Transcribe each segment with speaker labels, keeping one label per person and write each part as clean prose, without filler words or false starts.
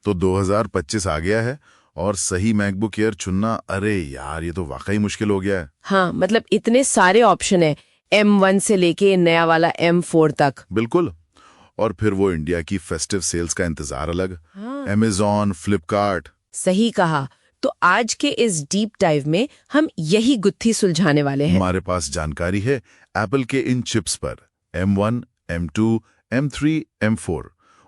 Speaker 1: तो 2025 आ गया है और सही मैकबुक एयर चुनना, अरे यार ये तो वाकई मुश्किल हो गया है।
Speaker 2: हाँ, मतलब इतने सारे ऑप्शन है, M1 से लेके नया वाला M4 तक।
Speaker 1: बिल्कुल। और फिर वो इंडिया की फेस्टिव सेल्स का इंतजार अलग।
Speaker 2: हाँ।
Speaker 1: Amazon, फ्लिपकार्ट।
Speaker 2: सही कहा। तो आज के इस डीप डाइव में हम यही गुत्थी सुलझाने वाले हैं।
Speaker 1: हमारे पास जानकारी है एप्पल के इन चिप्स पर, M1, M2, M3, M4,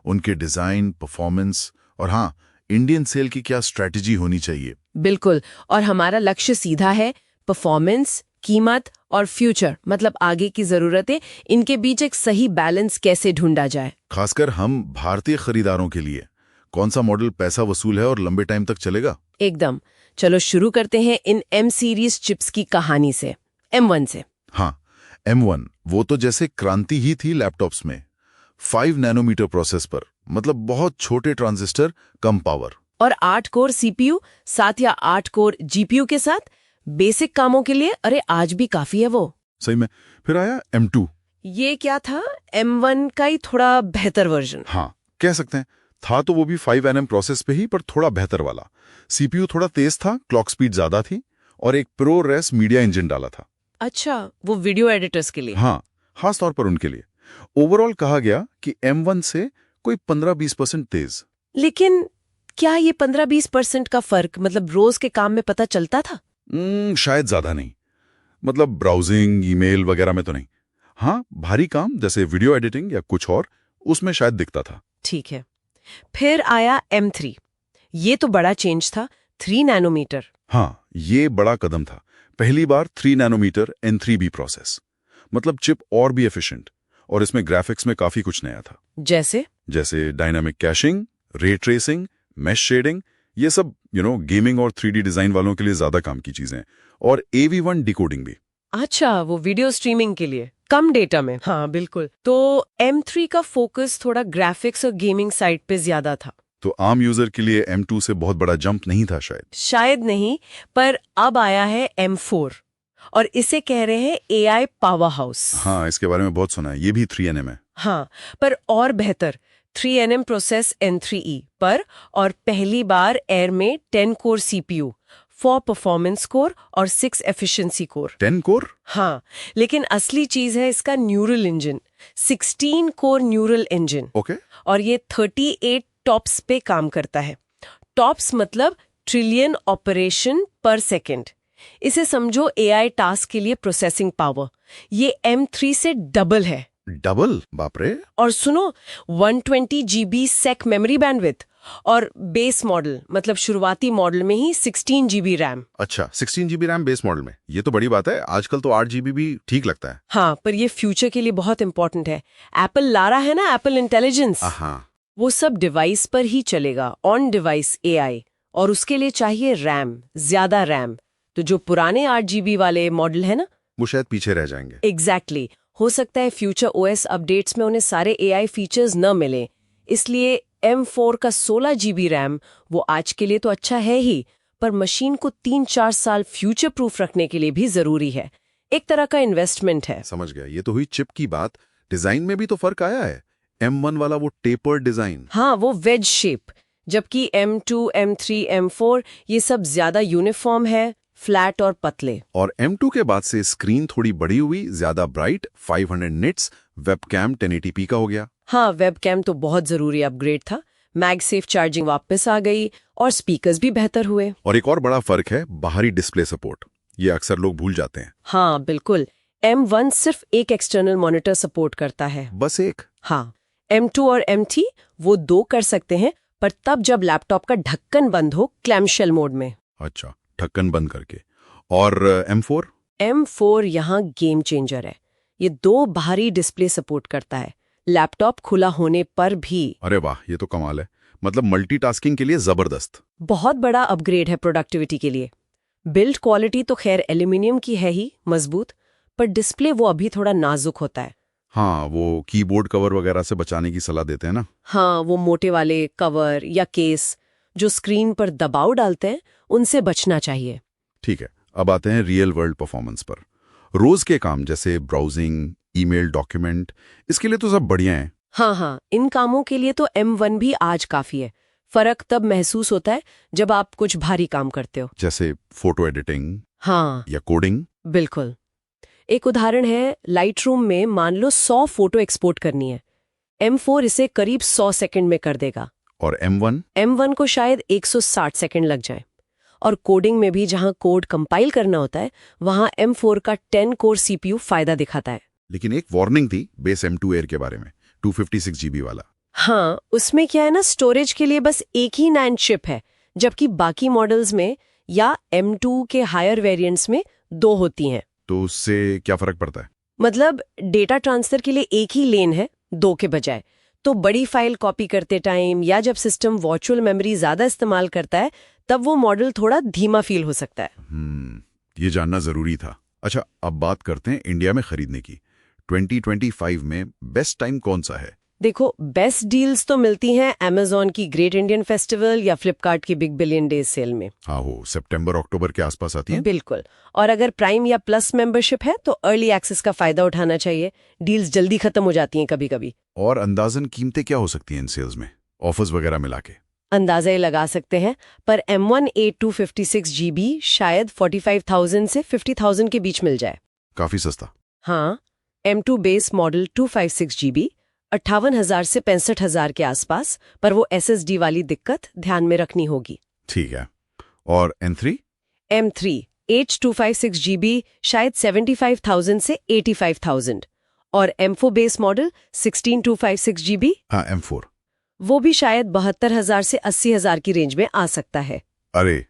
Speaker 1: उनके डिजाइन, परफॉर्मेंस और हाँ, इंडियन सेल की क्या स्ट्रैटेजी होनी चाहिए।
Speaker 2: बिल्कुल। और हमारा लक्ष्य सीधा है, परफॉर्मेंस, कीमत और फ्यूचर, मतलब आगे की जरूरतें, इनके बीच एक सही बैलेंस कैसे ढूंढा जाए।
Speaker 1: खासकर हम भारतीय खरीदारों के लिए कौन सा मॉडल पैसा वसूल है और लंबे टाइम तक चलेगा।
Speaker 2: एकदम। चलो शुरू करते हैं इन M सीरीज चिप्स की कहानी से, M1 से।
Speaker 1: हाँ, M1 वो तो जैसे क्रांति ही थी लैपटॉप्स में। 5 नैनोमीटर प्रोसेस पर, मतलब बहुत छोटे ट्रांजिस्टर, कम पावर
Speaker 2: और 8 कोर CPU, 7 या 8 कोर GPU के साथ बेसिक कामों के लिए, अरे आज भी काफी है वो।
Speaker 1: सही में। फिर आया M2।
Speaker 2: ये क्या था? M1 का ही थोड़ा बेहतर वर्जन।
Speaker 1: हाँ, कह सकते हैं। था तो वो भी 5nm प्रोसेस पे ही, पर थोड़ा बेहतर वाला। CPU थोड़ा तेज था, क्लॉक स्पीड ज्यादा थी और एक प्रो रेस मीडिया इंजन डाला था।
Speaker 2: अच्छा, वो वीडियो एडिटर्स के लिए।
Speaker 1: हाँ, खास तौर पर उनके लिए। ओवरऑल कहा गया कि M1 से कोई 15-20% तेज।
Speaker 2: लेकिन क्या ये 15-20% का फर्क मतलब रोज के काम में पता चलता था?
Speaker 1: शायद ज्यादा नहीं, मतलब ब्राउजिंग, ईमेल वगैरह में तो नहीं। हाँ, भारी काम जैसे वीडियो एडिटिंग या कुछ और, उसमें शायद दिखता था।
Speaker 2: ठीक है। फिर आया M3। ये तो बड़ा चेंज था, 3 नैनोमीटर।
Speaker 1: हाँ, ये बड़ा कदम था। पहली बार 3 नैनोमीटर N3B प्रोसेस, मतलब चिप और भी एफिशिएंट। और इसमें ग्राफिक्स में काफी कुछ नया था। जैसे dynamic caching, ray tracing, mesh shading, ये सब गेमिंग और 3D डिजाइन वालों के लिए ज्यादा काम की चीजें। और AV1 डिकोडिंग भी।
Speaker 2: अच्छा, वो वीडियो स्ट्रीमिंग के लिए कम डेटा में। हाँ बिल्कुल। तो M3 का फोकस थोड़ा ग्राफिक्स और गेमिंग साइड पे ज्यादा था।
Speaker 1: तो आम यूजर के लिए M2 से बहुत बड़ा जंप नहीं था
Speaker 2: शायद नहीं, पर अब आया है M4 और इसे कह रहे हैं AI पावर हाउस।
Speaker 1: हाँ, इसके बारे में बहुत सुना है। ये भी 3nm है।
Speaker 2: हाँ, पर और बेहतर 3nm प्रोसेस N3E पर, और पहली बार एयर में 10 कोर CPU, 4 परफॉर्मेंस कोर और 6 एफिशिएंसी कोर।
Speaker 1: 10 कोर?
Speaker 2: हाँ, लेकिन असली चीज है इसका neural engine, 16 core neural engine.
Speaker 1: Okay.
Speaker 2: और ये 38 टॉप्स पे काम करता है। टॉप्स मतलब ट्रिलियन ऑपरेशन पर सेकेंड। इसे समझो AI टास्क के लिए प्रोसेसिंग पावर। ये M3 से डबल है।
Speaker 1: डबल? बाप रे।
Speaker 2: और सुनो, 120 GB सेक मेमोरी बैंडविड्थ, और बेस मॉडल मतलब शुरुआती मॉडल में ही 16 GB रैम।
Speaker 1: अच्छा, 16 GB रैम बेस मॉडल में, ये तो बड़ी बात है। आजकल तो 8 GB भी ठीक लगता है।
Speaker 2: हाँ, पर ये फ्यूचर के लिए बहुत इंपॉर्टेंट है। एप्पल ला रहा है ना एप्पल इंटेलिजेंस, वो सब डिवाइस पर ही चलेगा, ऑन डिवाइस AI, और उसके लिए चाहिए रैम, ज्यादा रैम। तो जो पुराने 8 GB वाले मॉडल है ना,
Speaker 1: वो शायद पीछे रह जाएंगे।
Speaker 2: एग्जैक्टली। हो सकता है फ्यूचर OS अपडेट्स में उन्हें सारे AI फीचर्स न मिले। इसलिए M4 का 16 GB रैम वो आज के लिए तो अच्छा है ही, पर मशीन को 3-4 साल फ्यूचर प्रूफ रखने के लिए भी जरूरी है। एक तरह का इन्वेस्टमेंट है।
Speaker 1: समझ गया। ये तो हुई चिप की बात। डिजाइन में भी तो फर्क आया है। M1 वाला वो टेपर डिजाइन।
Speaker 2: हाँ, वो वेज शेप, जबकि M2, M3, M4 ये सब ज्यादा यूनिफॉर्म है, फ्लैट और पतले।
Speaker 1: और M2 के बाद से स्क्रीन थोड़ी बड़ी हुई, ज्यादा ब्राइट, 500 निट्स, वेबकैम 1080p का हो गया।
Speaker 2: हाँ, वेबकैम तो बहुत जरूरी अपग्रेड था। मैगसेफ चार्जिंग वापस आ गई और स्पीकर्स भी बेहतर हुए।
Speaker 1: और एक और बड़ा फर्क है बाहरी डिस्प्ले सपोर्ट। ये अक्सर लोग भूल जाते हैं।
Speaker 2: हाँ बिल्कुल। M1 सिर्फ एक एक्सटर्नल मॉनिटर सपोर्ट करता है।
Speaker 1: बस एक?
Speaker 2: हाँ, M2 और M3 वो 2 कर सकते हैं, पर तब जब लैपटॉप का ढक्कन बंद हो, क्लैमशेल मोड में।
Speaker 1: अच्छा, ढक्कन बंद करके। और M4?
Speaker 2: M4 यहाँ गेम चेंजर है। ये 2 बाहरी डिस्प्ले सपोर्ट करता है, लैपटॉप खुला होने पर भी।
Speaker 1: अरे वाह, ये तो कमाल है। मतलब मल्टीटास्किंग के लिए जबरदस्त।
Speaker 2: बहुत बड़ा अपग्रेड है प्रोडक्टिविटी के लिए। बिल्ड क्वालिटी तो खैर एल्यूमिनियम की है ही, मजबूत, पर डिस्प्ले वो अभी थोड़ा नाजुक होता है।
Speaker 1: हाँ, वो कीबोर्ड कवर वगैरह से बचाने की सलाह देते हैं ना।
Speaker 2: हाँ, वो मोटे वाले कवर या केस जो स्क्रीन पर दबाव डालते हैं, उनसे बचना चाहिए।
Speaker 1: ठीक है, अब आते हैं रियल वर्ल्ड परफॉर्मेंस पर। रोज के काम जैसे ब्राउजिंग, ईमेल, डॉक्यूमेंट, इसके लिए तो सब बढ़िया है।
Speaker 2: हाँ, इन कामों के लिए तो M1 भी आज काफी है। फर्क तब महसूस होता है जब आप कुछ भारी काम करते हो,
Speaker 1: जैसे फोटो एडिटिंग
Speaker 2: हाँ
Speaker 1: या कोडिंग।
Speaker 2: बिल्कुल। एक उदाहरण है, लाइटरूम में मान लो 100 फोटो एक्सपोर्ट करनी है, M4 इसे करीब 100 सेकंड में कर देगा।
Speaker 1: और M1
Speaker 2: को शायद 160 सेकंड लग जाए। और कोडिंग में भी जहां कोड कंपाइल करना होता है, वहां M4 का 10 कोर CPU फायदा दिखाता है।
Speaker 1: लेकिन एक वार्निंग थी बेस M2 एयर के बारे में, 256 GB वाला।
Speaker 2: हाँ, उसमें क्या है ना, स्टोरेज के लिए बस एक ही NAND चिप है, जबकि बाकी मॉडल्स में या M2 के हायर वेरिएंट्स में 2 होती हैं।
Speaker 1: तो उससे क्या फर्क पड़ता है?
Speaker 2: मतलब डेटा ट्रांसफर के लिए एक ही लेन है, 2 के बजाय। तो बड़ी फाइल कॉपी करते टाइम या जब सिस्टम वर्चुअल मेमोरी ज्यादा इस्तेमाल करता है, तब वो मॉडल थोड़ा धीमा फील हो सकता है।
Speaker 1: ये जानना जरूरी था। अच्छा, अब बात करते हैं इंडिया में खरीदने की। 2025 में बेस्ट टाइम कौन सा है?
Speaker 2: देखो, बेस्ट डील्स तो मिलती हैं Amazon की ग्रेट इंडियन फेस्टिवल या फ्लिपकार्ट की बिग बिलियन डेज सेल में।
Speaker 1: हाँ, हो सितंबर अक्टूबर के आसपास आती है।
Speaker 2: बिल्कुल। और अगर प्राइम या प्लस मेंबरशिप है तो अर्ली एक्सेस का फायदा उठाना चाहिए। डील्स जल्दी खत्म हो जाती हैं कभी-कभी।
Speaker 1: और अंदाजन कीमतें क्या हो सकती हैं इन सेल्स में, ऑफर्स वगैरह मिला के?
Speaker 2: अंदाजा ही लगा सकते हैं, पर M1A 256 GB शायद 45,000 से 50,000 के बीच मिल जाए।
Speaker 1: काफी सस्ता।
Speaker 2: हाँ, M2 बेस मॉडल 256 GB 58,000 से 65,000 के आसपास, पर वो SSD वाली दिक्कत ध्यान में रखनी होगी।
Speaker 1: ठीक है। और M3?
Speaker 2: M3 H256 GB शायद 75,000 से 85,000। और M4 बेस मॉडल 16256 GB,
Speaker 1: हाँ, M4
Speaker 2: वो भी शायद 72,000 से 80,000 की रेंज में आ सकता है।
Speaker 1: अरे,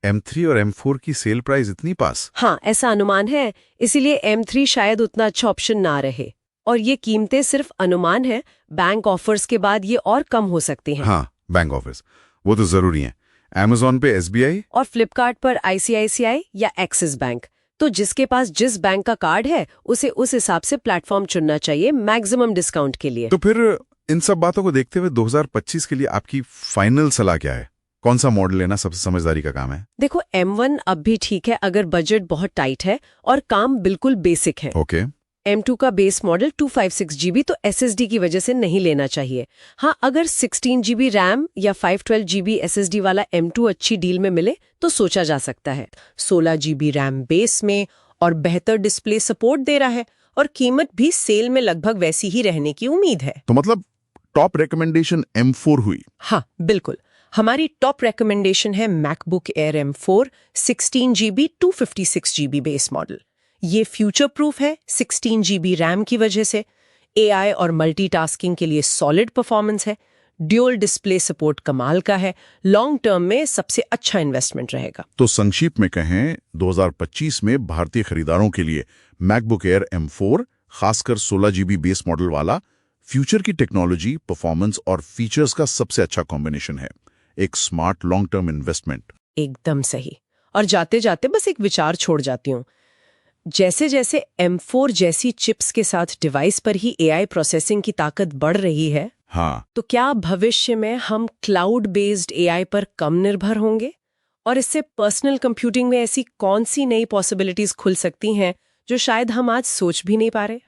Speaker 1: M3 और M4 की सेल प्राइस इतनी पास?
Speaker 2: हाँ, ऐसा अनुमान है, इसीलिए M3 शायद उतना अच्छा ऑप्शन ना रहे। और ये कीमतें सिर्फ अनुमान है, बैंक ऑफर्स के बाद ये और कम हो सकती हैं।
Speaker 1: हाँ, बैंक ऑफर्स वो तो जरूरी है। Amazon पे SBI
Speaker 2: और फ्लिपकार्ट पर ICICI या एक्सिस बैंक। तो जिसके पास जिस बैंक का कार्ड है, उसे उस हिसाब से प्लेटफॉर्म चुनना चाहिए मैक्सिमम डिस्काउंट के लिए।
Speaker 1: तो फिर इन सब बातों को देखते हुए 2025 के लिए आपकी फाइनल सलाह क्या है? कौन सा मॉडल लेना सबसे समझदारी का काम है?
Speaker 2: देखो, M1 अब भी ठीक है अगर बजट बहुत टाइट है और काम बिल्कुल बेसिक है।
Speaker 1: ओके।
Speaker 2: M2 का बेस मॉडल 256 GB तो SSD की वजह से नहीं लेना चाहिए। हाँ, अगर 16 GB रैम या 512 GB SSD वाला M2 अच्छी डील में मिले तो सोचा जा सकता है। 16 GB रैम बेस में और बेहतर डिस्प्ले सपोर्ट दे रहा है, और कीमत भी सेल में लगभग वैसी ही रहने की उम्मीद है।
Speaker 1: तो मतलब टॉप रिकमेंडेशन M4 हुई?
Speaker 2: हाँ बिल्कुल, हमारी टॉप रिकमेंडेशन है MacBook air M4 16 GB 256 GB base model. ये फ्यूचर प्रूफ है 16 GB रैम की वजह से, AI और मल्टीटास्किंग के लिए सॉलिड परफॉर्मेंस है, ड्यूअल डिस्प्ले सपोर्ट कमाल का है, लॉन्ग टर्म में सबसे अच्छा इन्वेस्टमेंट रहेगा।
Speaker 1: तो संक्षिप्त में कहें, 2025 में भारतीय खरीदारों के लिए मैकबुक एयर M4, खासकर 16 GB बेस मॉडल वाला, फ्यूचर की टेक्नोलॉजी, परफॉर्मेंस और फीचर्स का सबसे अच्छा कॉम्बिनेशन है। एक स्मार्ट लॉन्ग टर्म इन्वेस्टमेंट।
Speaker 2: एकदम सही। और जाते जाते बस एक विचार छोड़ जाती हूँ, जैसे जैसे M4 जैसी चिप्स के साथ डिवाइस पर ही AI प्रोसेसिंग की ताकत बढ़ रही है,
Speaker 1: हाँ,
Speaker 2: तो क्या भविष्य में हम क्लाउड बेस्ड AI पर कम निर्भर होंगे? और इससे पर्सनल कंप्यूटिंग में ऐसी कौन सी नई पॉसिबिलिटीज खुल सकती हैं जो शायद हम आज सोच भी नहीं पा रहे?